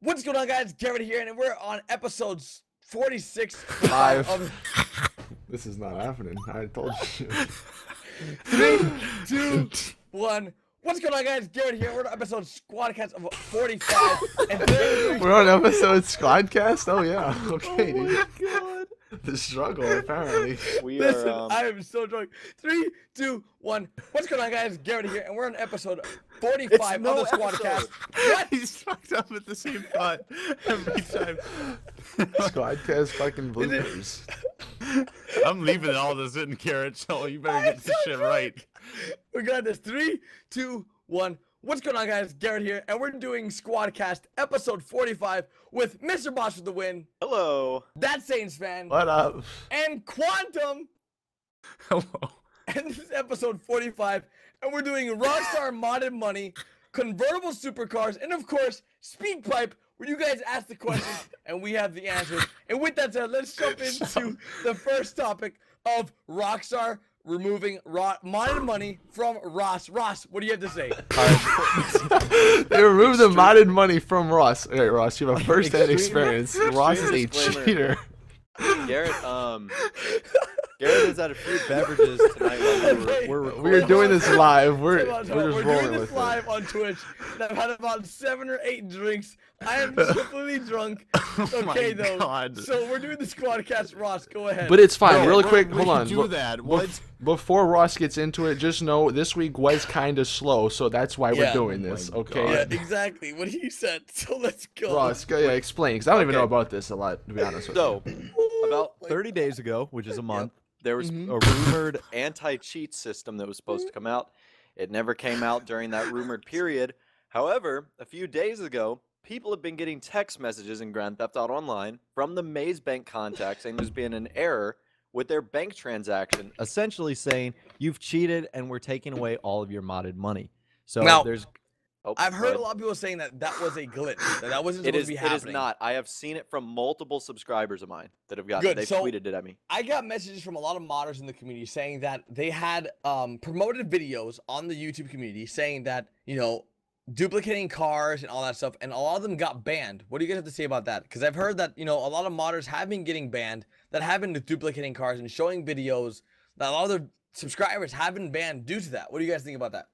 What's going on, guys? Garrett here, and we're on episode 46 Live. of This is not happening. I told you. 3, 2, 1. What's going on, guys? Garrett here. We're on episode Squadcast of 45, and today We're on episode Squadcast? Oh, yeah. Okay, Oh dude. my god. The struggle, apparently. Listen, I am so drunk. 3, 2, 1. What's going on, guys? Garrett here, and we're on episode 45 of the Squadcast. What? He's fucked up at the same thought every time. Squadcast fucking bloopers. I'm leaving all this in, Garrett, so you better get this shit right. We got this. 3, 2, 1. What's going on, guys? Garrett here, and we're doing Squadcast episode 45 with Mr. Boss with the win. Hello. That's Saintsfan. What up? And Quantum. Hello. And this is episode 45, and we're doing Rockstar modded money, convertible supercars, and of course, speed pipe, where you guys ask the questions and we have the answers. And with that said, let's jump into the first topic of Rockstar removing modded money from Ross. Ross, what do you have to say? They removed the modded money from Ross. All right, Ross, you have a first-hand experience. Ross is a disclaimer. cheater. Garrett, Garrett has had a few beverages tonight while we're We're doing this live. We're Hold on, just we're rolling doing this with live it. on Twitch, and I've had about 7 or 8 drinks. I am completely drunk. Okay, though. God. So we're doing the Squadcast. Ross, go ahead. But it's fine. No, Really why quick, would hold we on. do that? What? Before Ross gets into it, just know this week was kind of slow, so that's why we're Yeah. doing Oh this, my okay? Yeah, God. exactly what he said. So let's go. Ross, go, explain, because I don't even know Okay. about this a lot, to be honest with So, you. about 30 days ago, which is a month, there was Mhm. a rumored anti-cheat system that was supposed to come out. It never came out during that rumored period. However, a few days ago, people have been getting text messages in Grand Theft Auto Online from the Maze Bank contact saying there's been an error with their bank transaction, essentially saying you've cheated and we're taking away all of your modded money. So Now, there's I've go heard ahead. a lot of people saying that that was a glitch. That wasn't It supposed is. to be It happening. is not. I have seen it from multiple subscribers of mine that have gotten. Good, They've so- tweeted it at me. I got messages from a lot of modders in the community saying that they had promoted videos on the YouTube community saying that, you know, duplicating cars and all that stuff, and a lot of them got banned. What do you guys have to say about that? Because I've heard that, you know, a lot of modders have been getting banned that have been duplicating cars and showing videos that a lot of their subscribers have been banned due to that. What do you guys think about that?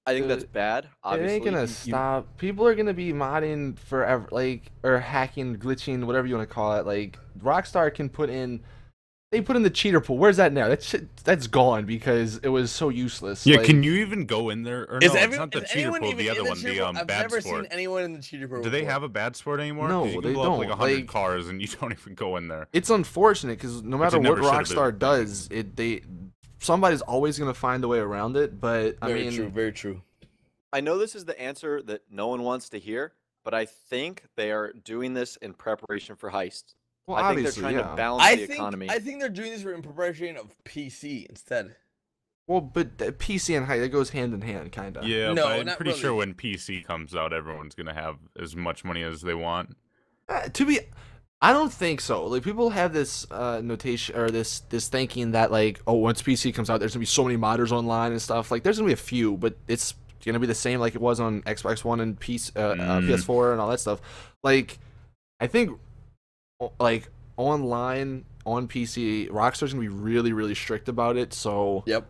I think that's bad. It Obviously, ain't gonna stop. People are gonna be modding forever, like, or hacking, glitching, whatever you want to call it. Like, Rockstar can put in, they put in the cheater pool. Where's that now? That shit, that's gone because it was so useless. Yeah, like, can you even go in there? Or no, it's not the cheater anyone pool, even the in other one, cheater the pool? I've bad never sport. seen anyone in the cheater pool Do they before. have a bad sport anymore? No, 'Cause you can they blow up like don't, 100 like- cars and you don't even go in there. It's unfortunate because no matter it what never should've Rockstar been. does, somebody's always gonna find a way around it. But I Very mean, true, very true. I know this is the answer that no one wants to hear, but I think they are doing this in preparation for heists. well, I think they're obviously, trying yeah. to balance the economy. I think they're doing this in preparation of PC instead. Well, but the PC and height, that goes hand in hand, kind of. Yeah, No, but I'm not pretty sure really. when PC comes out, everyone's gonna have as much money as they want. I don't think so. Like, people have this notation or this thinking that, like, oh, once PC comes out, there's gonna be so many modders online and stuff. Like, there's gonna be a few, but it's gonna be the same like it was on Xbox One and PS4 and all that stuff. Like, I think, like, online on PC, Rockstar's gonna be really, really strict about it. So Yep.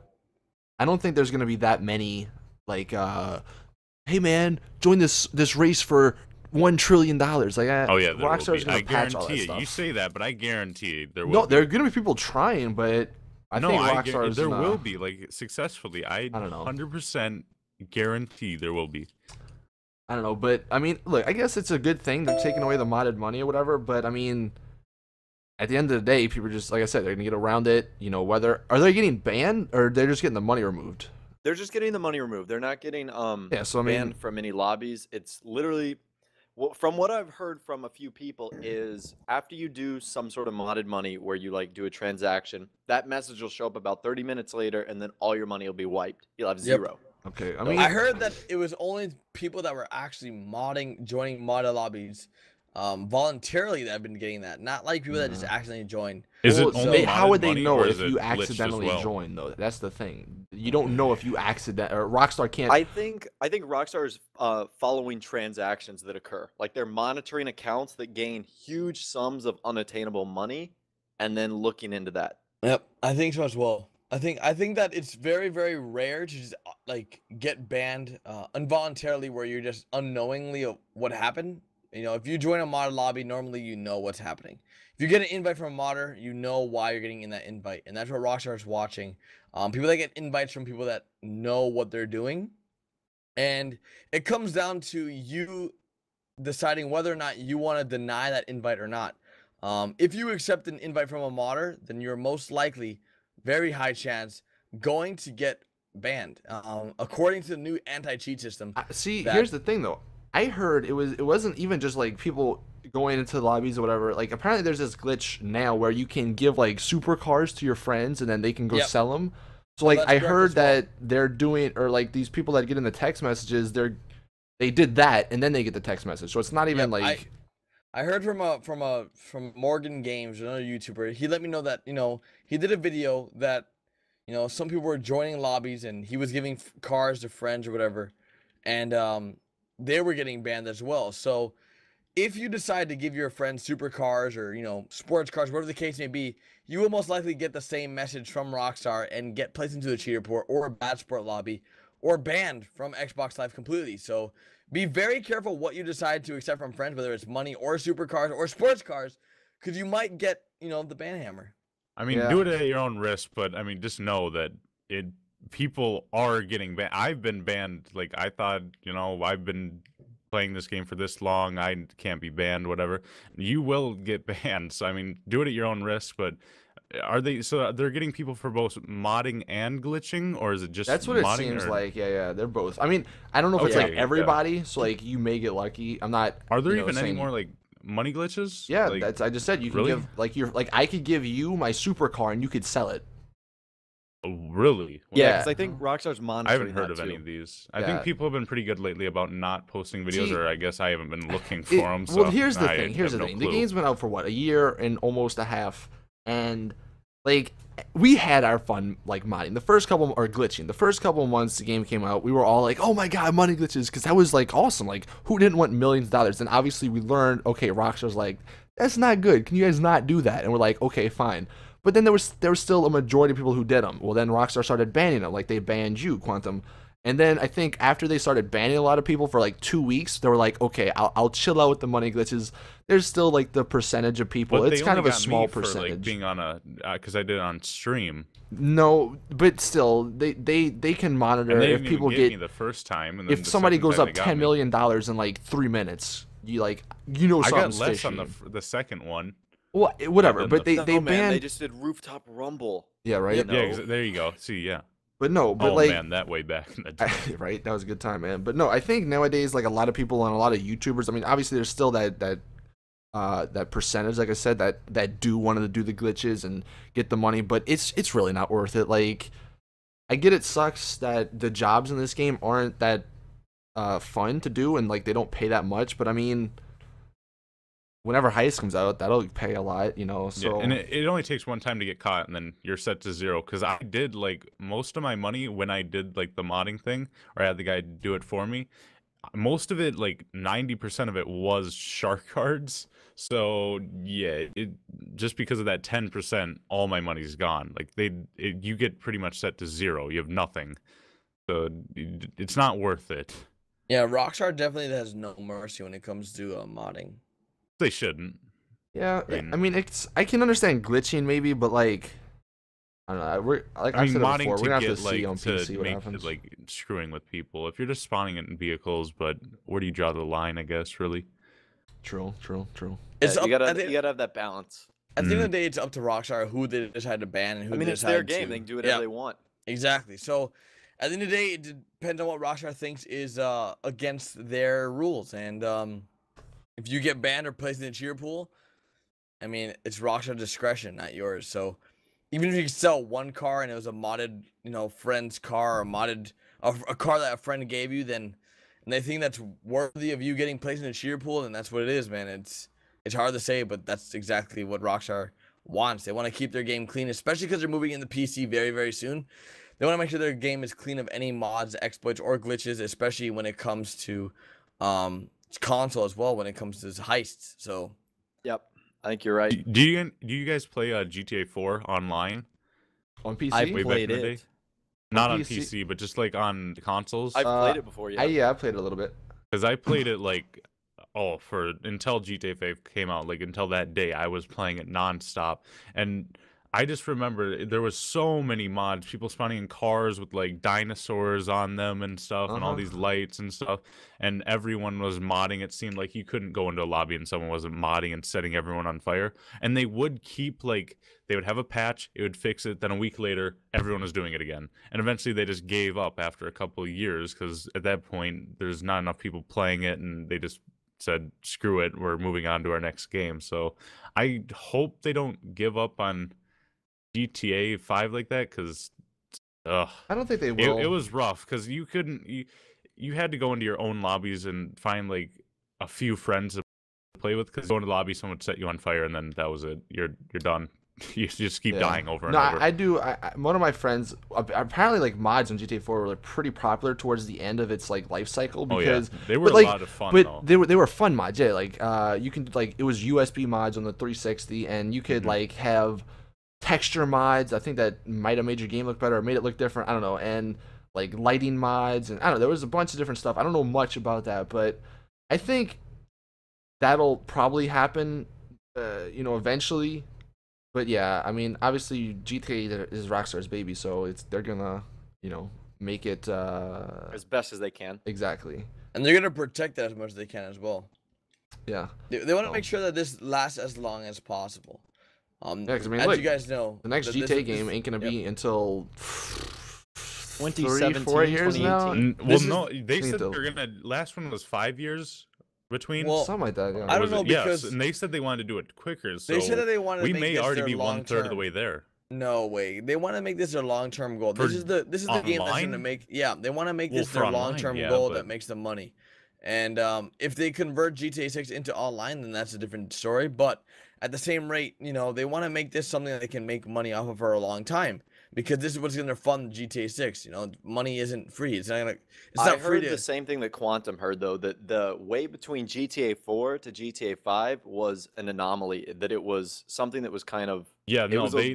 I don't think there's gonna be that many like, hey man, join this race for $1 trillion. Like, Oh yeah, there will Rockstar's be. I gonna patch all that guarantee it. stuff. You say that, but I guarantee there will. No, be. there are gonna be people trying, but I think Rockstar's there gonna, will be like successfully. I don't know. 100% guarantee there will be. I don't know, but I mean, look, I guess it's a good thing they're taking away the modded money or whatever. But I mean, at the end of the day, people are just, like I said, they're gonna get around it. You know, whether are they getting banned or they're just getting the money removed. They're just getting the money removed. They're not getting Yeah, so I mean, banned from any lobbies. It's literally, from what I've heard from a few people, is after you do some sort of modded money where you like do a transaction, that message will show up about 30 minutes later, and then all your money will be wiped. You'll have Yep. zero. okay, I I mean, I heard that it was only people that were actually joining modded lobbies voluntarily that have been getting that, not like people that just accidentally join. Is Well, it only how would they money, know or if is it you glitched as accidentally well? join though? That's the thing. You don't know if you accident or Rockstar can't. I think Rockstar is following transactions that occur. Like they're monitoring accounts that gain huge sums of unattainable money, and then looking into that. Yep, I think so as well. I think that it's very, very rare to just like get banned involuntarily, where you're just unknowingly of what happened. You know, if you join a mod lobby, normally you know what's happening. If you get an invite from a modder, you know why you're getting in that invite, and that's what Rockstar is watching. People that get invites from people that know what they're doing, and it comes down to you deciding whether or not you want to deny that invite or not. If you accept an invite from a modder, then you're most likely, very high chance, going to get banned. According to the new anti-cheat system. See, here's the thing though. I heard it wasn't even just like people going into lobbies or whatever. Like apparently there's this glitch now where you can give like supercars to your friends and then they can go sell them. So like I heard that they're doing, or like these people that get in the text messages, they did that and then they get the text message. So it's not even like. I heard from Morgan Games, another YouTuber. He let me know that, you know, he did a video that, you know, some people were joining lobbies and he was giving cars to friends or whatever, and they were getting banned as well. So if you decide to give your friends supercars or, you know, sports cars, whatever the case may be, you will most likely get the same message from Rockstar and get placed into a cheat report or a bad sport lobby or banned from Xbox Live completely. So be very careful what you decide to accept from friends, whether it's money or supercars or sports cars, because you might get, you know, the ban hammer. I mean, do it at your own risk, but I mean, just know that people are getting banned. I've been banned. Like I thought, you know, I've been playing this game for this long, I can't be banned, whatever. You will get banned. So I mean, do it at your own risk. But they're getting people for both modding and glitching, or is it just that's what it seems like? Yeah, they're both. I mean, I don't know if it's like everybody. So like you may get lucky. I'm not. Are there even any more like money glitches? Yeah, like, that's I just said you can give like I could give you my supercar and you could sell it. Oh, really? Yeah, because I think Rockstar's monitoring. I haven't heard of any of these. I think people have been pretty good lately about not posting videos, or I guess I haven't been looking for them. So well, here's the thing. The game's been out for what, a year and almost a half, and like we had our fun like modding. The first couple or glitching. The first couple of months the game came out, we were all like, "Oh my god, money glitches!" Because that was like awesome. Like who didn't want millions of dollars? And obviously we learned. Okay, Rockstar's like, that's not good. Can you guys not do that? And we're like, okay, fine. But then there was still a majority of people who did them. Well, then Rockstar started banning them, like they banned you, Quantum. And then I think after they started banning a lot of people for like 2 weeks, they were like, okay, I'll chill out with the money glitches. There's still like the percentage of people. But it's kind of a small percentage. For, like, being on a because I did it on stream. No, but still, they can monitor if people get me the first time. And then if somebody goes up $10 million in like 3 minutes, you know something's I got less fishy. on the second one. Well, whatever, but they banned. They just did Rooftop Rumble. Yeah, right. Yeah, there you go. See, yeah. But no, but oh like, man, that way back in the day. Right, that was a good time, man. But no, I think nowadays, like a lot of people and a lot of YouTubers. I mean, obviously, there's still that percentage, like I said, that do want to do the glitches and get the money, but it's really not worth it. Like, I get it sucks that the jobs in this game aren't that fun to do, and like they don't pay that much. But I mean, whenever Heist comes out, that'll pay a lot, you know. So yeah, and it only takes one time to get caught, and then you're set to zero. Because I did like most of my money when I did like the modding thing, or I had the guy do it for me. Most of it, like 90% of it, was shark cards. So yeah, just because of that 10%, all my money's gone. Like you get pretty much set to zero. You have nothing. So it's not worth it. Yeah, Rockstar definitely has no mercy when it comes to modding. They shouldn't. Yeah, I mean, I can understand glitching maybe, but like, I don't know. We're like I said before, we're gonna have to see on PC what happens. Like screwing with people. If you're just spawning it in vehicles, but where do you draw the line? I guess really. True. Yeah, you gotta have that balance. At the end of the day, it's up to Rockstar who they decide to ban and who. I mean, they it's their decide game; to... they can do whatever they want. Exactly. So, at the end of the day, it depends on what Rockstar thinks is against their rules, and if you get banned or placed in a cheer pool, I mean, it's Rockstar discretion, not yours. So, even if you sell one car and it was a modded, friend's car, or a car that a friend gave you, then and they think that's worthy of you getting placed in a cheater pool, then that's what it is, man. It's hard to say, but that's exactly what Rockstar wants. They want to keep their game clean, especially because they're moving into PC very, very soon. They want to make sure their game is clean of any mods, exploits, or glitches, especially when it comes to console as well, when it comes to heists. So, Yep, I think you're right. Do you guys play GTA 4 online? On PC? I Way back played in the day? it. Not On on PC? PC, but just like on consoles. I've played it before. Yeah. Yeah, I played it a little bit. Because I played it like, for until GTA 5 came out, like until that day, I was playing it nonstop. And I just remember there was so many mods, people spawning in cars with like dinosaurs on them and stuff, and all these lights and stuff. And everyone was modding. It seemed like you couldn't go into a lobby and someone wasn't modding and setting everyone on fire. And they would keep like, they would have a patch, it would fix it, then a week later, everyone was doing it again. And eventually they just gave up after a couple of years, because at that point, there's not enough people playing it, and they just said, screw it, we're moving on to our next game. So I hope they don't give up on GTA 5 like that, because I don't think they will. it was rough, because you had to go into your own lobbies and find like a few friends to play with, because going to the lobby, someone would set you on fire, and then that was it. You're done. You just keep dying over and over. I do. One of my friends, apparently, like mods on GTA 4 were like pretty popular towards the end of its like life cycle, because they were a lot of fun. But they were fun mods. Yeah, like you can like, it was USB mods on the 360, and you could like have texture mods. I think that might have made your game look better or made it look different. I don't know. And like lighting mods, and I don't know. There was a bunch of different stuff. I don't know much about that, but I think that'll probably happen. Eventually. But yeah, I mean, obviously GTA is Rockstar's baby, so they're gonna, make it as best as they can. Exactly. And they're gonna protect that as much as they can as well. Yeah. They want to make sure that this lasts as long as possible. Yeah, because I mean, as you guys know, the next GTA game ain't gonna be until 2017, 4 years now. Well, no, they said they're gonna. Last one was 5 years between. Well, something like that. Yeah. I don't know, because and they said they wanted to do it quicker. So they said that they wanted. We to make may already this be their 1/3 of the way there. No way. They want to make this their long-term goal. This is the game that's going to make. Yeah, they want to make this their long-term goal that makes them money. And if they convert GTA 6 into online, then that's a different story. But at the same rate, they want to make this something that they can make money off of for a long time, because this is what's going to fund GTA 6. Money isn't free. It's not gonna. It's not free. I heard the same thing that Quantum heard, though, that the way between GTA 4 to GTA 5 was an anomaly. That it was something that was kind of they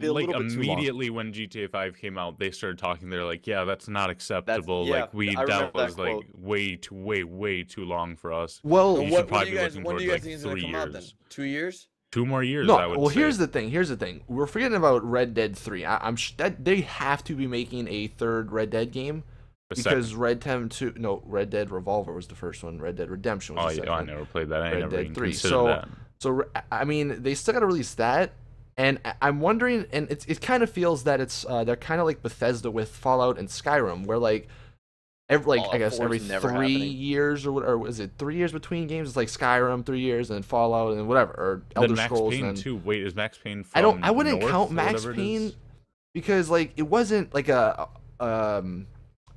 like immediately when GTA 5 came out, they started talking. They're like, yeah, that's not acceptable. That was like way too long for us. Well, you should probably be looking when do towards you guys like think it's 3 gonna come out years. then? 2 years? 2 more years. No, I would say. Here's the thing. We're forgetting about Red Dead 3. I'm that they have to be making a third Red Dead game, because Red Dead Revolver was the first one. Red Dead Redemption was the second. I never played that. I never Dead even 3. considered that. So I mean, they still got to release that, and I'm wondering, and it kind of feels that it's they're kind of like Bethesda with Fallout and Skyrim, where like every 3 years or was it 3 years between games? It's like Skyrim 3 years, and then Fallout and whatever, or Elder Scrolls. Max Payne too. Wait, is Max Payne from I wouldn't North count or Max whatever it Payne is? because like it wasn't like a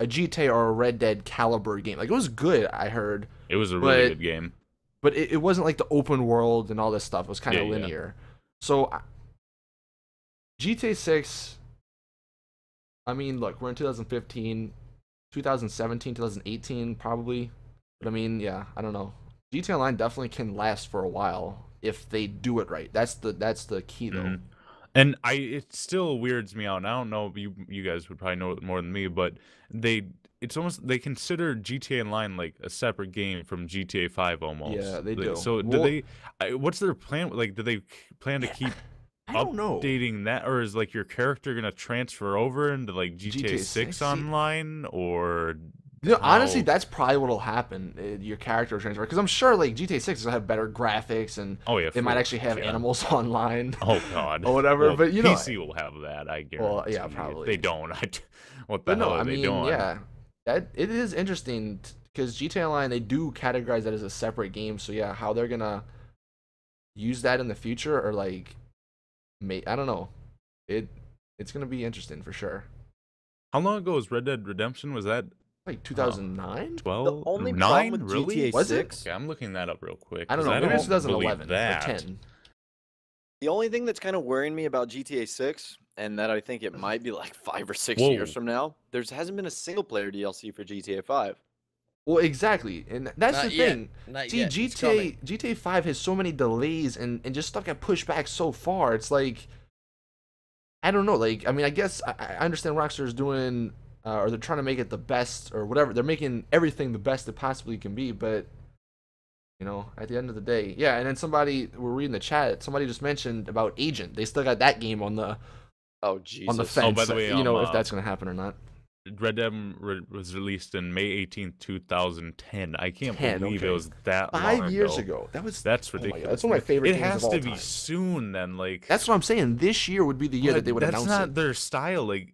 GTA or a Red Dead caliber game. Like it was good, I heard. It was a really good game. But it wasn't like the open world and all this stuff. It was kind of linear. So GTA 6, I mean, look, we're in 2015, 2017, 2018 probably. But I mean, yeah, I don't know. GTA Online definitely can last for a while if they do it right. That's the key though. Mm-hmm. And it still weirds me out. And I don't know, you guys would probably know it more than me, but they consider GTA Online like a separate game from GTA 5 almost. Yeah, they do. So what's their plan? Like, do they plan to keep I don't know. updating that, or is like your character gonna transfer over into like GTA 6 online, or? Honestly, that's probably what'll happen. Your character transfer, because I'm sure like GTA 6 will have better graphics, and they might actually have animals online. Oh God, or whatever. Well, but PC will have that, I guarantee. Well, yeah, probably. If they don't, what the hell are they doing? Yeah, it is interesting because GTA Online, they do categorize that as a separate game. So yeah, how they're gonna use that in the future, or like, I don't know. It's gonna be interesting for sure. How long ago was Red Dead Redemption? Was that Like 2009? 12, The only 9, problem with really? GTA Was it? 6, Okay, I'm looking that up real quick. I don't 'cause know. Maybe it's don't 2011 believe or that. 10. the only thing that's kind of worrying me about GTA 6, and that I think it might be like 5 or 6 years Whoa. from now, hasn't been a single player DLC for GTA 5. Well, exactly, and that's Not the yet. thing. Not See, yet. It's coming. GTA 5 has so many delays and just stuff got pushed back so far. It's like, I don't know. Like, I mean, I guess I understand Rockstar is doing, or they're trying to make it the best or whatever. They're making everything the best it possibly can be, but you know, at the end of the day, yeah. And then we're reading the chat. Somebody just mentioned about Agent. They still got that game on the Oh Jesus! on the fence. Oh, by the way, you know, if that's gonna happen or not. Red Dead was released in May 18th, 2010. I can't 10, believe okay. it was that 5 long years ago. ago. That's oh my God, ridiculous. that's one of my favorite It games has of all to be time. soon then. Like That's what I'm saying. This year would be the year that they would that's announce not it. their style. Like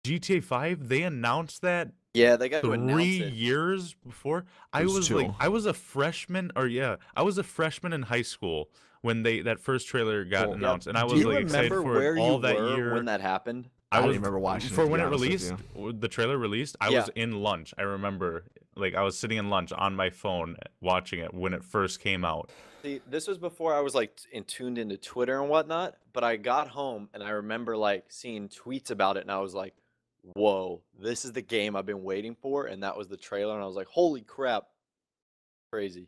GTA 5, they announced that Yeah, they got to 3 announce it. years before. I It was was 2. like, I was a freshman, I was a freshman in high school when that first trailer got Cool. announced, and I Do was you like excited remember for where it you all that were year. when that happened? I don't was remember watching it, for to when be it honest with released. The trailer released. I Yeah. was in lunch. I remember, like, I was sitting in lunch on my phone watching it when it first came out. See, this was before I was like tuned into Twitter and whatnot. But I got home and I remember like seeing tweets about it, and I was like, "Whoa, this is the game I've been waiting for!" And that was the trailer, and I was like, "Holy crap, crazy!"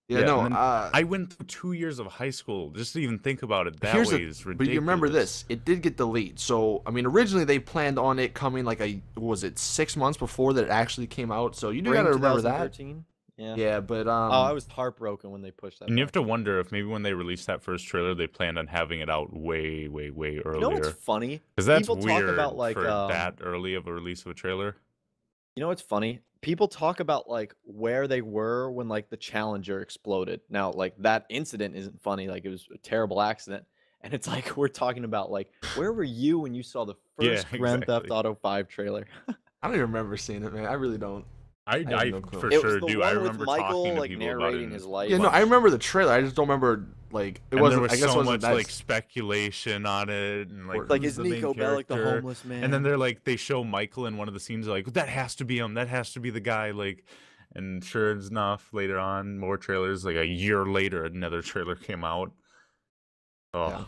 Yeah, and no. then I went through 2 years of high school just to even think about it that Here's way the, is ridiculous. but you remember this? It did get delayed. So I mean, originally they planned on it coming like what was it 6 months before that it actually came out. So you do Spring gotta remember that. 2013? Yeah. Yeah, but Oh, I was heartbroken when they pushed that. And you have back. to wonder if maybe when they released that first trailer, they planned on having it out way, way, way earlier. You know what's funny? Because that's People weird talk about like for that early of a release of a trailer. You know what's funny? People talk about like where they were when like the Challenger exploded. Now, like that incident isn't funny. Like it was a terrible accident. And it's like we're talking about like where were you when you saw the Yeah, first Grand Theft exactly. Auto 5 trailer? I don't even remember seeing it, man. I really don't. I have no clue. for It sure was the do. one I with remember Michael talking to like people about it. narrating his life. Yeah, no, I remember the trailer. I just don't remember like it And wasn't. there was I guess so it wasn't much that. like speculation on it, and like like who's is the main Nico Bellic the character. homeless man? And then they're like, they show Michael in one of the scenes, like that has to be him. That has to be the guy. Like, and sure enough, later on, more trailers. Like a year later, another trailer came out. Oh, Yeah.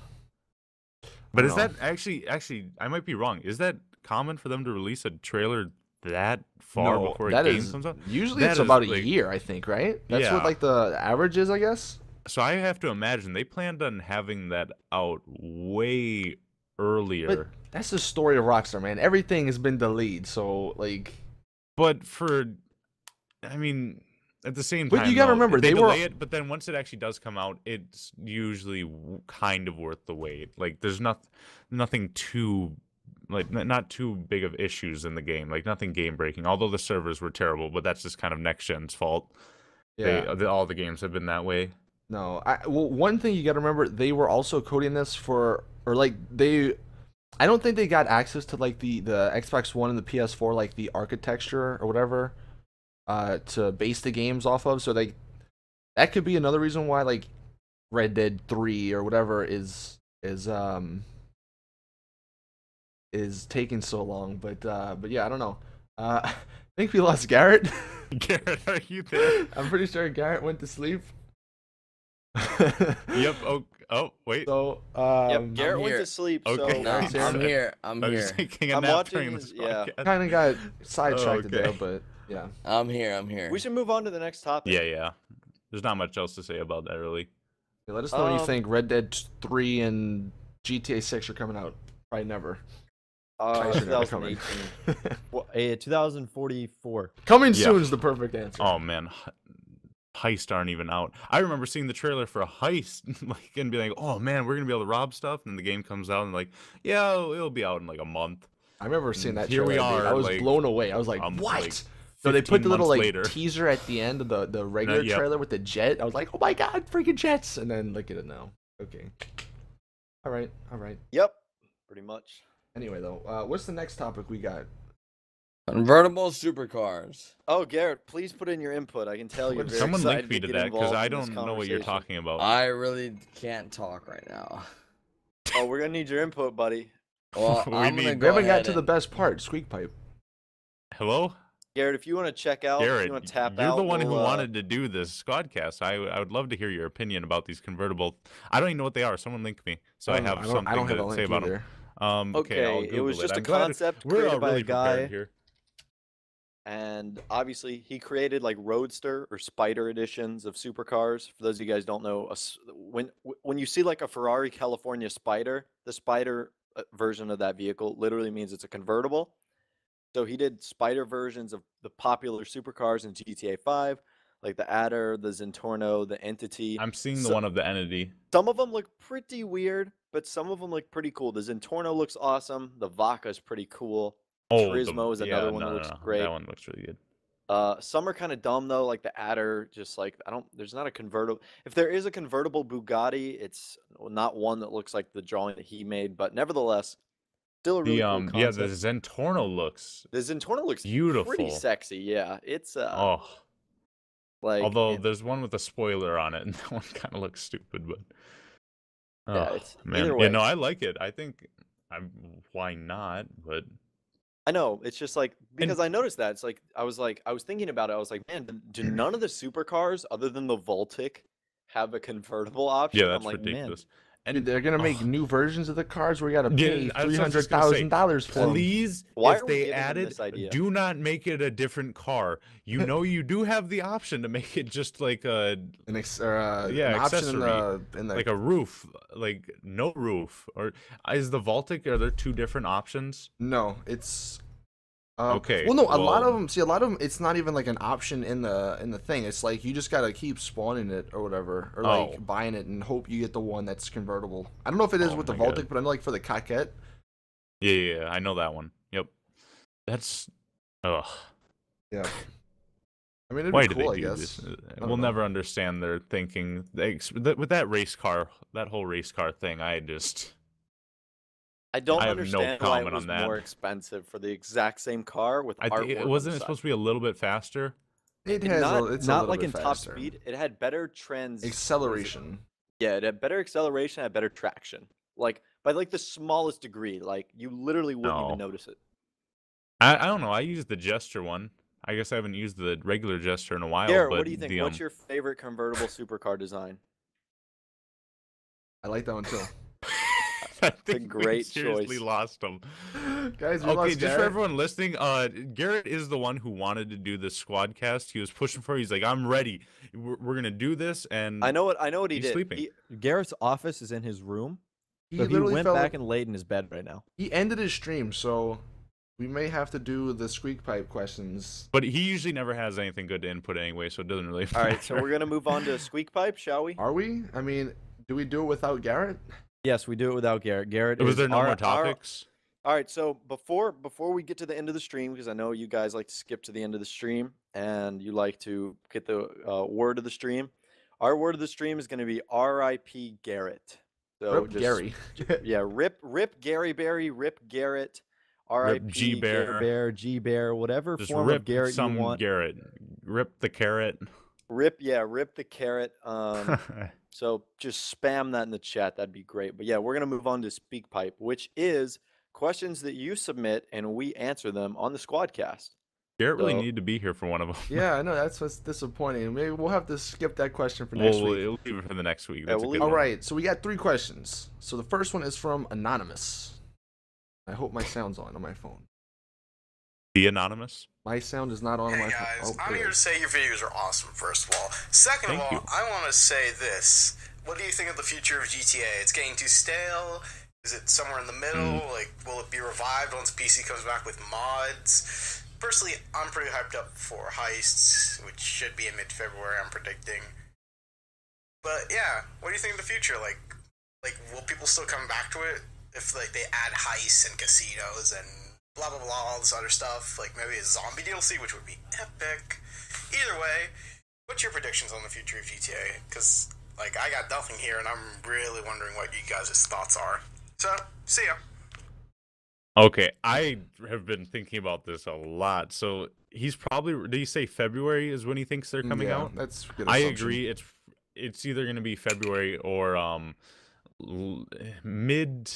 but I is don't that actually? I might be wrong. Is that common for them to release a trailer that far no, before a that game is comes out? usually That it's is, about a like- year, I think, right? That's Yeah. what like the average is, I guess. So I have to imagine they planned on having that out way earlier. But that's the story of Rockstar, man. Everything has been delayed, so like. But I mean, at the same But time, you gotta though, remember, they they were- delay it, but then once it actually does come out, it's usually kind of worth the wait. Like, there's nothing too, like, not too big of issues in the game. Like, nothing game breaking. Although the servers were terrible, but that's just kind of next gen's fault. Yeah. All the games have been that way. No, well, one thing you got to remember, they were also coding this for, or like I don't think they got access to like the Xbox One and the PS4, like the architecture or whatever, to base the games off of. So that could be another reason why like Red Dead 3 or whatever is taking so long. But yeah, I don't know. I think we lost Garrett. Garrett, are you there? I'm pretty sure Garrett went to sleep. Yep. Oh, wait. So, Yep, Garrett went here. to sleep. Okay. So No, Garrett's here. I'm here. I'm I was here. just taking a I'm nap watching during his- this yeah. podcast. kind of got sidetracked okay. there, but yeah. I'm here. I'm here. we should move on to the next topic. Yeah. There's not much else to say about that, really. Yeah, let us know when you Um, think Red Dead 3 and GTA 6 are coming out. Probably never. Probably should never come in. 2018. Well, 2044. Coming Yeah. soon is the perfect answer. Oh man, Heist aren't even out. I remember seeing the trailer for a Heist, like, and be like, "Oh man, we're gonna be able to rob stuff." And the game comes out, and like, "Yeah, it'll be out in like a month." I remember seeing that Here we trailer. Dude. I are, was like, blown away. I was like, what? like, So they put 15 the little months like later. teaser at the end of the regular Yep. trailer with the jet. I was like, oh my god, freaking jets! And then look at it now. Okay. All right. Yep, pretty much. Anyway, though, what's the next topic we got? Convertible supercars. Oh, Garrett, please put in your input. I can tell you're very Someone excited link me to to get that involved I in this don't know what you're conversation. talking about. I really can't talk right now. Oh, we're gonna need your input, buddy. Well, We I'm need- gonna We go We haven't got ahead to the and- best part. Squeak pipe. Hello? Garrett, if you want to check out, if Garrett, you want to tap you're out, the one who we'll, wanted to do this Squadcast. I would love to hear your opinion about these convertible. I don't even know what they are. Someone link me, so I have I something don't have a to say link about either. them. Okay, I'll Okay, Google it was just I'm a glad concept we're created by a really prepared guy. here. And obviously, he created like Roadster or Spider editions of supercars. For those of you guys don't know, when you see like a Ferrari California Spider, the Spider version of that vehicle literally means it's a convertible. So he did Spider versions of the popular supercars in GTA 5, like the Adder, the Zentorno, the Entity. I'm seeing the one of the Entity. Some of them look pretty weird, but some of them look pretty cool. The Zentorno looks awesome. The Vaca is pretty cool. Oh, Turismo is another one that no, looks no. great. That one looks really good. Some are kind of dumb though, like the Adder. Just like there's not a convertible. If there is a convertible Bugatti, it's not one that looks like the drawing that he made, but nevertheless, still a really cool concept. Yeah, the Zentorno looks. The Zentorno looks beautiful, pretty sexy. Yeah, it's oh, like although there's one with a spoiler on it, and that one kind of looks stupid, but yeah, it's man, either way. yeah, no, I like it. I think why not? But I know it's just like because I noticed that it's like I was thinking about it. I was like, man, do none of the supercars other than the Voltic have a convertible option? yeah, that's I'm like, ridiculous. Man. And dude, they're gonna make new versions of the cars where you gotta pay Yeah, I was just gonna $300,000 for them. Please, Why if are we they giving them added, this idea? do not make it a different car. You know, you do have the option to make it just like a an option accessory, in the like a roof, like no roof. Or is the Voltic? Are there two different options? No, it's okay. Well, no, a lot of them. It's not even like an option in the thing. It's like you just gotta keep spawning it or whatever, or like buying it and hope you get the one that's convertible. I don't know if it is with the Voltic, but I know like for the Coquette. Yeah, I know that one. Yep. That's yeah. I mean, it'd why be cool, do they I do guess. this? We'll never understand their thinking. With that race car, that whole race car thing, I don't have understand no why comment it was on that. more expensive for the exact same car with artwork. Wasn't it supposed to be a little bit faster? It has it's a not little like bit in faster. top speed. It had better acceleration. Yeah, it had better acceleration, had better traction. Like by like the smallest degree, like you literally wouldn't even notice it. I don't know. I used the gesture one. I guess I haven't used the regular gesture in a while. Garrett, but what do you think? What's your favorite convertible supercar design? I like that one too. I think a great we seriously choice. lost him. Guys, we okay, lost just Garrett. for everyone listening, Garrett is the one who wanted to do this Squadcast. He was pushing for it. He's like, I'm ready. We're gonna do this, and I know what he did. Sleeping. Garrett's office is in his room. He So he literally went fell back and laid in his bed right now. He ended his stream, so we may have to do the squeak pipe questions. But he usually never has anything good to input anyway, so it doesn't really matter. All right, so we're gonna move on to squeak pipe, shall we? Are we? I mean, do we do it without Garrett? Yes, we do it without Garrett. Garrett Was is there no more topics? All right, so before we get to the end of the stream, because I know you guys like to skip to the end of the stream and you like to get the word of the stream. Our word of the stream is going to be R.I.P. Garrett. So Rip Gary. Yeah, rip Gary Berry, rip Garrett, R.I.P. G Bear, G Bear, whatever just form rip of Garrett some you want. Garrett, rip the carrot. Rip the carrot. So just spam that in the chat. That'd be great. But yeah, we're going to move on to Speak Pipe, which is questions that you submit and we answer them on the Squadcast. Garrett really needed to be here for one of them. Yeah, I know. That's what's disappointing. Maybe we'll have to skip that question for next week. We'll leave it for the next week. That's we'll a good All one. right, so we got 3 questions. So the first one is from Anonymous. I hope my sound's on my phone. Be anonymous. My sound is not on my phone. Guys, Oh, I'm here to say your videos are awesome, first of all. Second of all, I want to say this. What do you think of the future of GTA? It's getting too stale. Is it somewhere in the middle? Like, will it be revived once PC comes back with mods? Personally, I'm pretty hyped up for Heists, which should be in mid-February, I'm predicting. But yeah, what do you think of the future? Like, will people still come back to it if like they add heists and casinos and blah blah blah, all this other stuff? Like maybe a zombie DLC, which would be epic. Either way, what's your predictions on the future of GTA? Because like I got nothing here, and I'm really wondering what you guys' thoughts are. So, see ya. Okay, I have been thinking about this a lot. So he's probably. Did he say February is when he thinks they're coming out? That's a good I assumption. agree. It's either going to be February or mid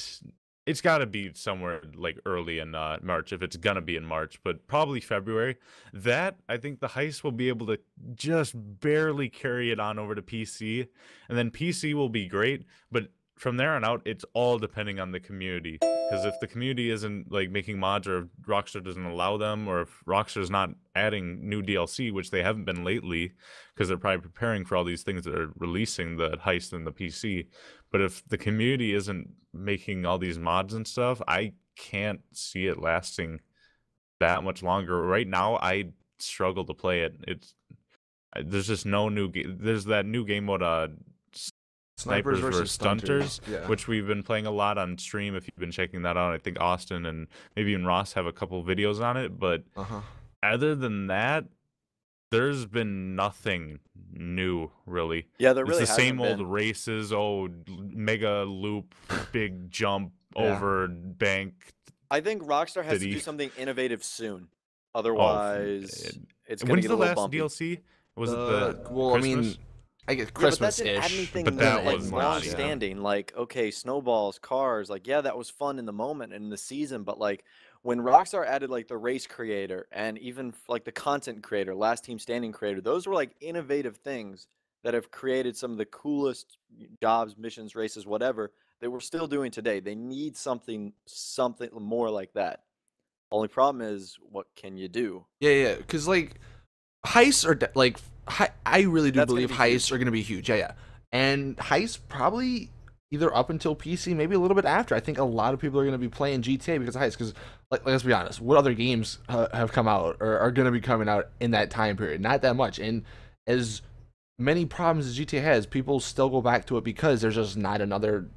It's got to be somewhere like early in March, if it's gonna be in March, but probably February. That, I think the heist will be able to just barely carry it on over to PC, and then PC will be great, but from there on out, it's all depending on the community. Because if the community isn't like making mods, or if Rockstar doesn't allow them, or if Rockstar's not adding new DLC, which they haven't been lately, because they're probably preparing for all these things that are releasing the heist in the PC. But if the community isn't making all these mods and stuff, I can't see it lasting that much longer. Right now, I struggle to play it. There's just no new game. There's that new game mode, Snipers versus Stunters, yeah. which we've been playing a lot on stream. If you've been checking that out, I think Austin and maybe even Ross have a couple videos on it. But other than that, there's been nothing new, really. Yeah, there really it's the same hasn't old been. races. Oh, mega loop, big jump over bank. I think Rockstar has to do something innovative soon. Otherwise, it's going to When's get the a little last bumpy. DLC? Was it the well, Christmas? I mean, I guess Yeah, but that didn't add Christmas-ish. anything But that like was not, long yeah. standing. Like, okay, snowballs, cars, like, yeah, that was fun in the moment and in the season, but like when Rockstar added like the race creator and even like the content creator, last team standing creator, those were like innovative things that have created some of the coolest jobs, missions, races, whatever that we're still doing today. They need something more like that. Only problem is, what can you do? Yeah, because like heists are I really do That's gonna believe be heists huge. are going to be huge. Yeah, and heists probably either up until PC, maybe a little bit after. I think a lot of people are going to be playing GTA because of heists. Because like, let's be honest, what other games have come out or are going to be coming out in that time period? Not that much. And as many problems as GTA has, people still go back to it because there's just not another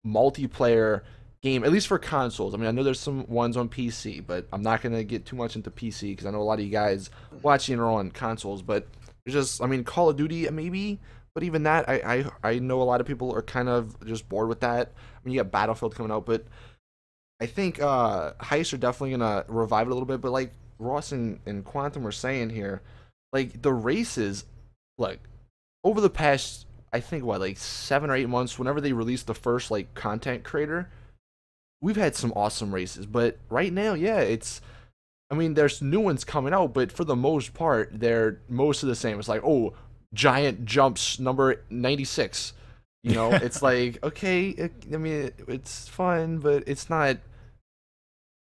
multiplayer game, at least for consoles. I mean, I know there's some ones on PC, but I'm not going to get too much into PC because I know a lot of you guys watching are on consoles. But there's just, I mean, Call of Duty maybe, but even that, I know a lot of people are kind of just bored with that. I mean, you got Battlefield coming out, but I think heists are definitely going to revive it a little bit. But like Ross and Quantum were saying here, like the races, like over the past, I think like 7 or 8 months, whenever they released the first like content creator, we've had some awesome races. But right now, yeah, I mean, there's new ones coming out, but for the most part, they're most of the same. It's like, oh, giant jumps number 96. You know, it's like, okay, I mean, it's fun, but it's not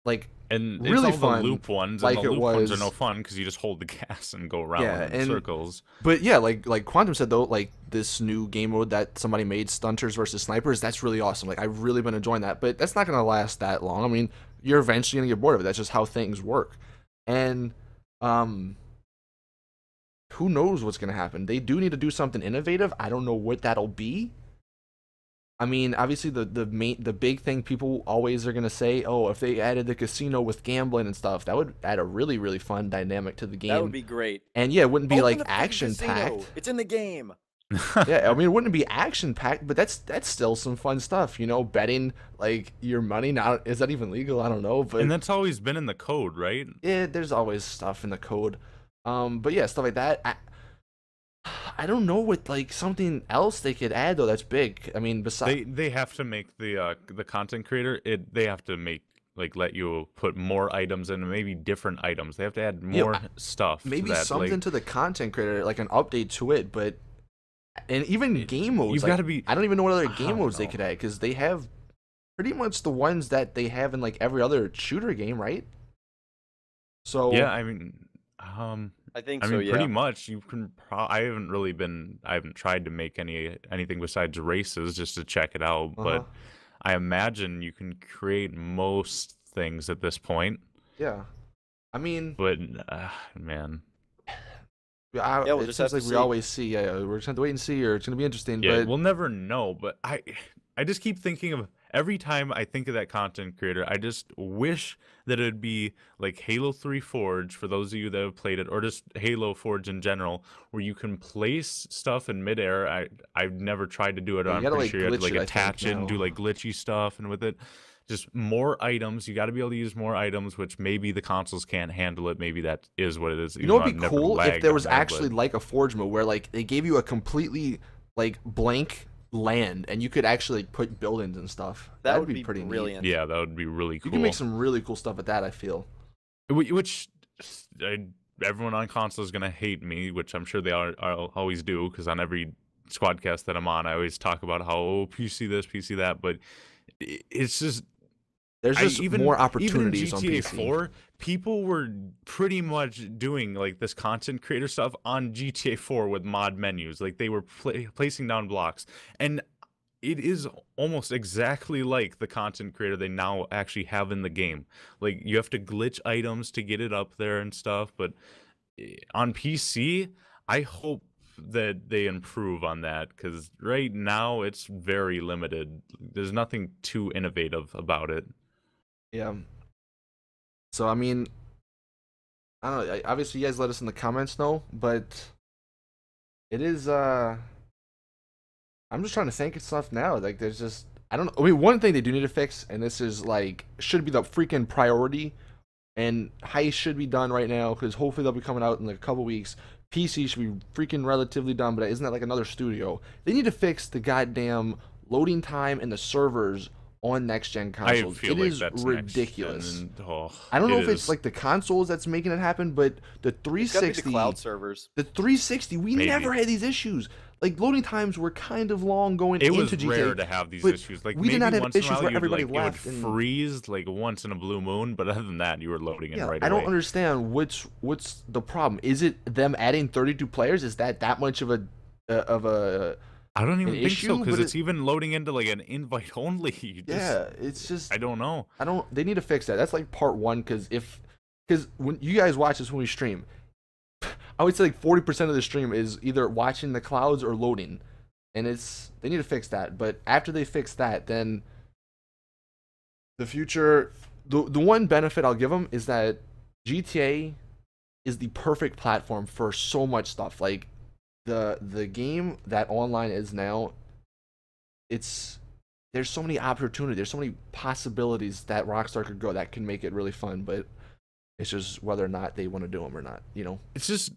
like And really it's all fun, the loop ones, like and the it loop ones are was- no fun because you just hold the gas and go around Yeah, in and- circles. But yeah, like Quantum said though, like this new game mode that somebody made, Stunters versus Snipers, that's really awesome. Like I've really been enjoying that, but that's not gonna last that long. I mean, you're eventually gonna get bored of it. That's just how things work. And who knows what's gonna happen? They do need to do something innovative. I don't know what that'll be. I mean, obviously the big thing people always are gonna say, oh, if they added the casino with gambling and stuff, that would add a really, really fun dynamic to the game. That would be great. And yeah, it wouldn't be Open like the freaking action packed. casino. It's in the game. Yeah, I mean, it wouldn't be action packed, but that's still some fun stuff, you know, betting like your money. Now, is that even legal? I don't know, but And that's always been in the code, right? yeah, there's always stuff in the code. But yeah, stuff like that. I don't know what like something else they could add though that's big. I mean, besides They have to make the content creator. They have to make let you put more items in, maybe different items. They have to add more stuff. maybe to that. something to the content creator, like an update to it, but and even game modes. You've like, got to be. I don't even know what other I game don't modes they know. could add because they have pretty much the ones that they have in like every other shooter game, right? So Yeah, I mean, I think I so. mean, Yeah. pretty much. You can. I haven't tried to make anything besides races just to check it out. Uh-huh. But I imagine you can create most things at this point. yeah, I mean, But man, Yeah, we'll it just seems have like to we see. always see. Yeah, we're just gonna have to wait and see, or it's gonna be interesting. yeah, but we'll never know. But I just keep thinking of every time I think of that content creator, I just wish that it'd be like Halo 3 Forge for those of you that have played it, or just Halo Forge in general, where you can place stuff in midair. I've never tried to do it. Yeah, you I'm gotta, pretty like, sure you have to glitch it, I attach think, it and do now. like glitchy stuff, and with it, just more items. You got to be able to use more items, which maybe the consoles can't handle it. Maybe that is what it is. you know, even it'd though be I've never cool if lagged there on was that, actually but- like a Forge mode where like they gave you a completely like blank land, and you could actually put buildings and stuff. That would be be pretty neat. brilliant. Yeah, that would be really cool. You can make some really cool stuff with that, I feel. Which everyone on console is gonna hate me, which I'm sure they always do, because on every Squadcast that I'm on, I always talk about how PC this, PC that, but it's just there's just more opportunities even in GTA on PC. 4, people were pretty much doing like this content creator stuff on GTA 4 with mod menus. Like they were placing down blocks, and it is almost exactly like the content creator they now actually have in the game. Like you have to glitch items to get it up there and stuff, but on PC, I hope that they improve on that, because right now it's very limited. There's nothing too innovative about it. Yeah. So I mean, I don't know. Obviously, you guys let us in the comments know, but it is. I'm just trying to think of stuff now. Like, there's just I don't know. I mean, one thing they do need to fix, and this is like should be the freaking priority, and heist should be done right now, because hopefully they'll be coming out in like a couple weeks. PC should be freaking relatively done, but isn't that like another studio? They need to fix the goddamn loading time and the servers on next-gen consoles. I feel it like is that's ridiculous. I I don't know if it's like the consoles that's making it happen, but the It's gotta 360, be the cloud servers. the 360, we Maybe. never had these issues. Like loading times were kind of long going It was into GTA. rare to have these but issues. Like we did maybe not have once in a issues while where you'd, everybody like, it would left and- freeze like once in a blue moon, but other than that, you were loading in right I away. don't understand what's the problem. Is it them adding 32 players? Is that much of a I don't even think issue? so, because But it's even loading into like an invite only. yeah, it's just I don't know. they need to fix that. That's like part one, because when you guys watch this when we stream, I would say like 40% of the stream is either watching the clouds or loading. And they need to fix that. But after they fix that, then the future, the one benefit I'll give them is that GTA is the perfect platform for so much stuff. Like the game that online is now, there's so many opportunities, there's so many possibilities that Rockstar could go that can make it really fun. But it's just whether or not they want to do them or not. You know, It's just,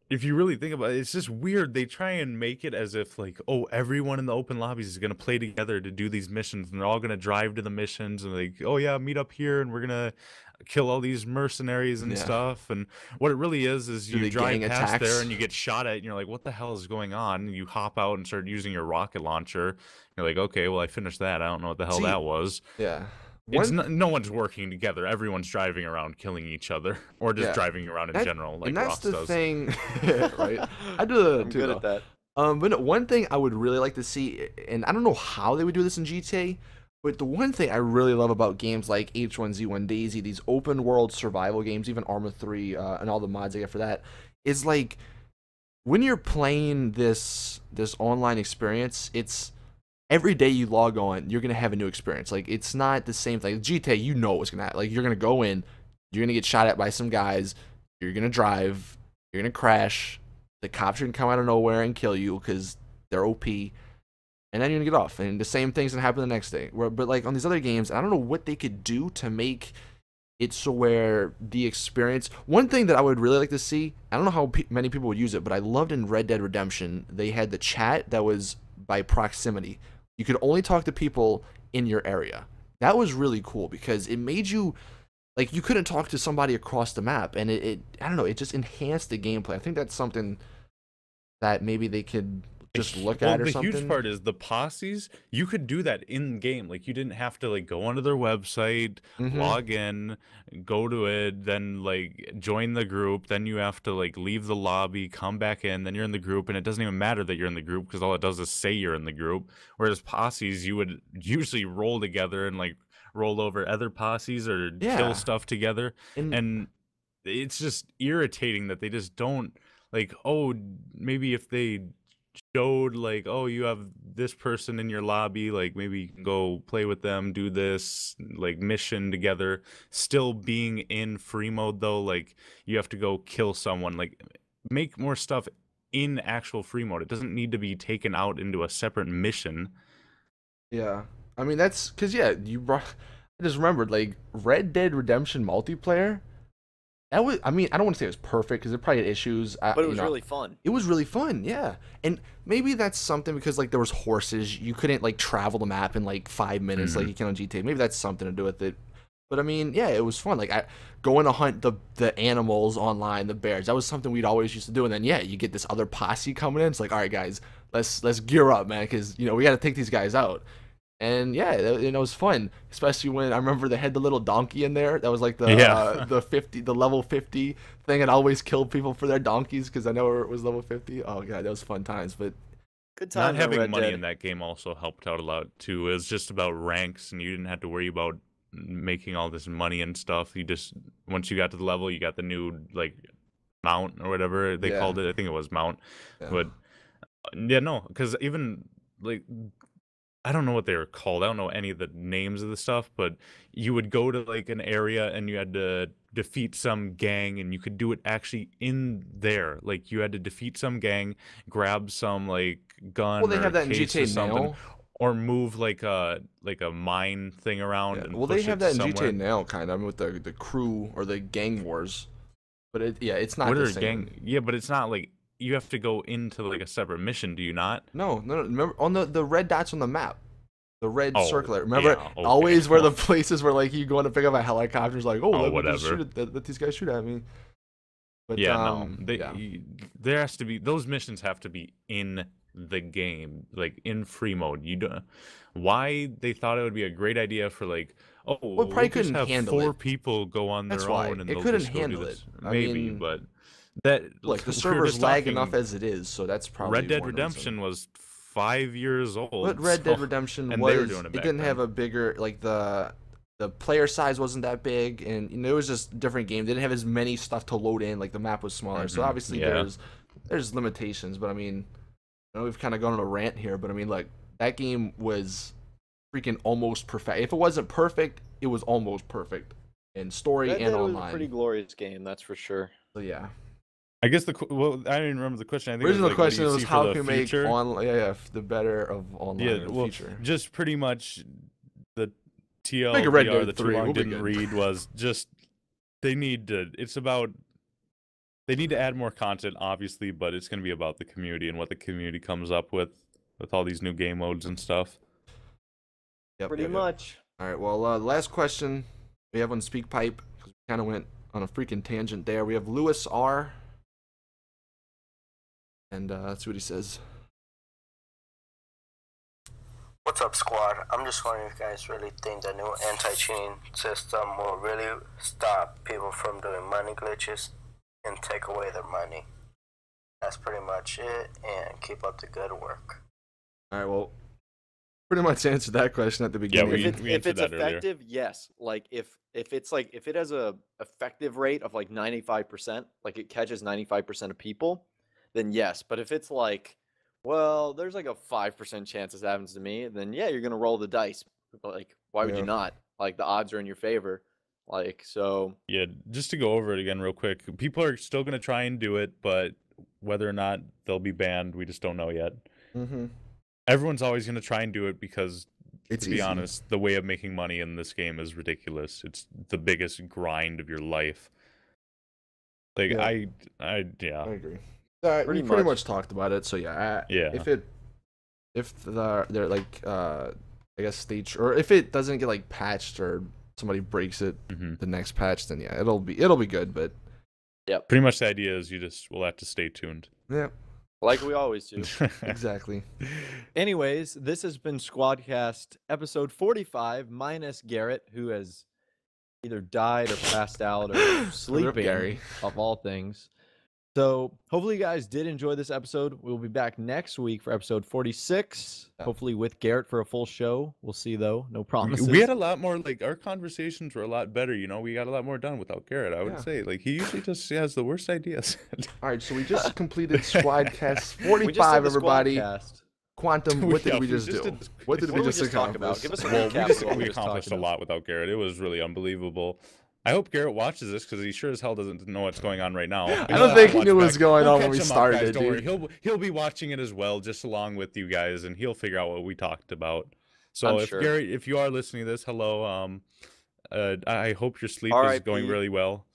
if you really think about it, it's just weird. They try and make it as if like, oh, everyone in the open lobbies is gonna play together to do these missions, and they're all gonna drive to the missions, and like, oh yeah, meet up here, and we're gonna kill all these mercenaries and Yeah. stuff. And what it really is Do you the drive gang past attacks. there and you get shot at, and you're like, what the hell is going on? And you hop out and start using your rocket launcher. You're like, okay, well, I finished that. I don't know what the hell See, that was. yeah. It's no one's working together. Everyone's driving around killing each other, or just Yeah. driving around in That- general, like and that's Ross the does. thing, right? I do that I'm too. good though. at that. But no, one thing I would really like to see, and I don't know how they would do this in GTA, but the one thing I really love about games like H1Z1 Daisy, these open world survival games, even Arma 3, and all the mods I get for that, is like when you're playing this online experience, it's every day you log on, you're gonna have a new experience. Like it's not the same thing. GTA, you know what's gonna happen. Like you're gonna go in, you're gonna get shot at by some guys, you're gonna drive, you're gonna crash, the cops are gonna come out of nowhere and kill you because they're OP, and then you're gonna get off. And the same thing's gonna happen the next day. But like on these other games, I don't know what they could do to make it so where the experience. One thing that I would really like to see, I don't know how many people would use it, but I loved in Red Dead Redemption, they had the chat that was by proximity. You could only talk to people in your area. That was really cool because it made you, like, you couldn't talk to somebody across the map, and it I don't know, it just enhanced the gameplay. I think that's something that maybe they could just look at or something. The huge part is the posses. You could do that in game. Like you didn't have to like go onto their website, log in, go to it, then like join the group. Then you have to like leave the lobby, come back in, then you're in the group, and it doesn't even matter that you're in the group because all it does is say you're in the group. Whereas posses, you would usually roll together and like roll over other posses or Yeah. kill stuff together, And- and it's just irritating that they just don't like. Oh, maybe if they showed like, oh, you have this person in your lobby, like maybe you can go play with them, do this like mission together, still being in free mode though, like you have to go kill someone, like make more stuff in actual free mode. It doesn't need to be taken out into a separate mission. Yeah, I mean that's because I just remembered like Red Dead Redemption multiplayer. That was, I mean, I don't want to say it was perfect because it probably had issues. But it was really fun. It was really fun, yeah. And maybe that's something because like there was horses, you couldn't like travel the map in like 5 minutes like you can on GTA. Maybe that's something to do with it. But I mean, yeah, it was fun. Like going to hunt the animals online, the bears. That was something we'd always used to do. And then yeah, you get this other posse coming in. It's like, all right, guys, let's gear up, man, because we got to take these guys out. And yeah, it was fun, especially when I remember they had the little donkey in there. That was like the the level 50 thing, and always killed people for their donkeys because I know it was level 50. Oh god, that was fun times. But good time. Not having money in that game also helped out a lot too. It was just about ranks, and you didn't have to worry about making all this money and stuff. You just once you got to the level, you got the new like mount or whatever they called it. I think it was mount, but yeah, no, because even like. I don't know what they were called. I don't know any of the names of the stuff, but you would go to like an area and you had to defeat some gang, and you could do it actually in there. Like you had to defeat some gang, grab some like gun. Well, they or have that in case or GTA something, now. or move like a mine thing around. And well, they push have it that in somewhere. GTA now, kind of with the crew or the gang wars. But it's not What the are same. gang? Yeah, but it's not like you have to go into like a separate mission. Do you not? No. Remember on the red dots on the map, the red circular. Remember yeah, okay. always where the places where like you go to pick up a helicopter, like whatever. Let these guys shoot at me. But Yeah, there has to be those missions have to be in the game, like in free mode. You don't. Why they thought it would be a great idea for like, probably we'll couldn't just have handle 4 it. people go on That's their why. own, and It they'll couldn't just go handle do it. this. I Maybe, mean, but that Look, the we were server's just lag enough talking- as it is, so that's probably Red Dead one reason. Redemption was 5 years old. But Red Dead so- Redemption and they were was doing it it back didn't then. have a bigger like the player size wasn't that big, and it was just a different game. They didn't have as many stuff to load in, like the map was smaller. So obviously there's limitations, but I mean, I know we've kind of gone on a rant here, but I mean like that game was freaking almost perfect. If it wasn't perfect, it was almost perfect in story Red and Dead was online. a pretty glorious game, that's for sure. So yeah. I guess I didn't remember the question. I think Original it was, like, question what do you was see how for can the we make future? the better of online in the future. Just pretty much the Make a Red TLDR, Dead the 3, too long we'll be didn't good. read, was just they need to add more content, obviously, but it's going to be about the community and what the community comes up with all these new game modes and stuff. Yep, Pretty yep. much. All right, well, last question we have on SpeakPipe, because we kind of went on a freaking tangent there. We have Lewis R. And let's see what he says. What's up, squad? I'm just wondering if you guys really think the new anti-cheating system will really stop people from doing money glitches and take away their money. That's pretty much it, and keep up the good work. All right, well, pretty much answered that question at the beginning. we If answered it's that earlier. effective, yes. Like if it has a effective rate of like 95%, like it catches 95% of people, then yes. But if it's like, well, there's like a 5% chance this happens to me, then yeah, you're gonna roll the dice. Like, why would you not? Like the odds are in your favor. Like, so Yeah, just to go over it again real quick. People are still going to try and do it, but whether or not they'll be banned, we just don't know yet. Mm-hmm. Everyone's always going to try and do it because, It's to be easy. honest, the way of making money in this game is ridiculous. It's the biggest grind of your life. Like, Yeah. I I agree. All right, we Pretty pretty much. much talked about it. So yeah, Yeah. if they're like I guess stage, or if it doesn't get like patched or somebody breaks it Mhm. the next patch, then yeah, it'll be good. But Pretty much the idea is we'll have to stay tuned. yeah, like we always do. exactly. Anyways, this has been Squadcast episode 45 minus Garrett, who has either died or passed out or sleeping, Gary. of all things. So hopefully you guys did enjoy this episode. We'll be back next week for episode 46, Yeah. hopefully with Garrett for a full show. We'll see, though. No promises. We had a lot more, like, our conversations were a lot better, we got a lot more done without Garrett, I would Yeah. say. Like, he usually just has the worst ideas. All right, so we just completed Squadcast We just 45, did the everybody. Squadcast. Quantum, what did Yeah, we we just just do? did this- What did What we did we just just talk about? accomplish? Give us a Well, recap of what we we just accomplished talked a about. lot without Garrett. It was really unbelievable. I hope Garrett watches this because he sure as hell doesn't know what's going on right now. I don't think he knew what was going on when we started, Don't worry. dude. He'll be watching it as well, just along with you guys, and he'll figure out what we talked about. So I'm if sure. Garrett, if you are listening to this, hello. I hope your sleep is R.I.P. going really well.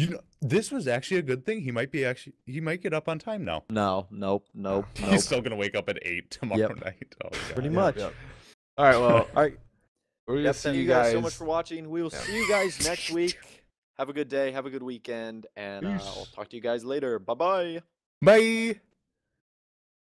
You know, this was actually a good thing. He might get up on time now. Nope. He's still gonna wake up at 8 tomorrow night. Oh, God. Pretty much. All right, well, All right. we're gonna see Thank you you guys so much for watching. We will see you guys next week. Have a good day. Have a good weekend. And I'll talk to you guys later. Bye-bye. Bye.